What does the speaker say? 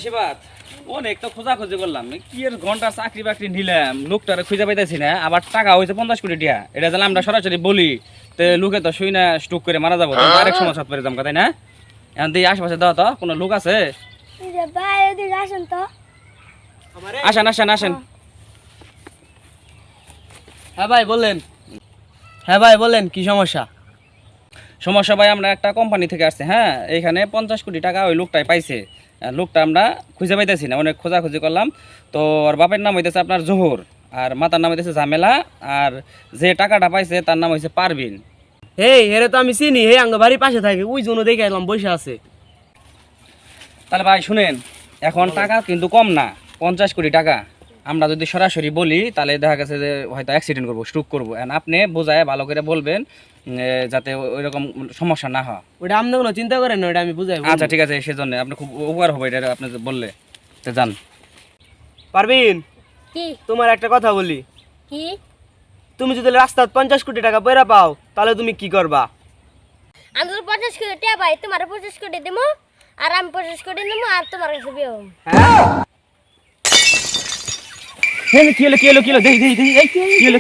শিবাত অনেক তো খোঁজাখুঁজি করলাম কি এর ঘন্টা চাকরি বাকরি নিলাম লোকটারে খুঁজে পাইতেছি না আবার টাকা হয়েছে 50 কোটি টাকা এটা জানলে আমরা সরাসরি বলি তো লোকে তো শুই না স্ট্রোক করে মারা যাবো আরেক সমস্যা পড়ে যাবো তাই না এখন দিয়ে আশেপাশে দাও তো কোনো লোক আছে আসেন আসেন আসেন হ্যাঁ ভাই বললেন। হ্যাঁ ভাই বললেন কি সমস্যা? সমস্যা ভাই আমরা একটা কোম্পানি থেকে আসছে হ্যাঁ এখানে 50 কোটি টাকা ওই লোকটাই পাইছে লোকটা আমরা খুঁজে পাইতেছি না অনেক খোঁজাখুঁজি করলাম তো ওর বাপের নাম হইতেছে আপনার জোহর আর মাতার নাম হইতেছে ঝামেলা আর যে টাকাটা পাইছে তার নাম হইছে পারবিন। হেই হেরে তো আমি চিনি, হে আঙ্গ বাড়ির পাশে থাকে, ওই জন্য দেখে এলাম বসে আছে। তাহলে ভাই শুনেন এখন টাকা কিন্তু কম না 50 কোটি টাকা আমরা যদি সরাসরি বলি তাহলে দেখা গেছে যে হয়তো অ্যাক্সিডেন্ট করবো স্ট্রোক করবো আপনি বোঝায় ভালো করে বলবেন যাতে ওই রকম সমস্যা না হয়। ওটা আপনি কোনো চিন্তা করেন না, ওটা আমি বুঝাই। আচ্ছা ঠিক আছে সেজন্য আপনি খুব উপকার হবে এটা আপনি বললে তো যান। পারবিন কি তোমার একটা কথা বলি, কি তুমি যদি রাস্তায় 50 কোটি টাকা পয়রা পাও তাহলে তুমি কি করবা? আমি তো 50 কোটি টাকা পাই, তোমার 50 কোটি দেবো আর আমি 50 কোটি নেবো আর তোমার কাছে বিয়ে হবো। কি হলো দেখি কি হলো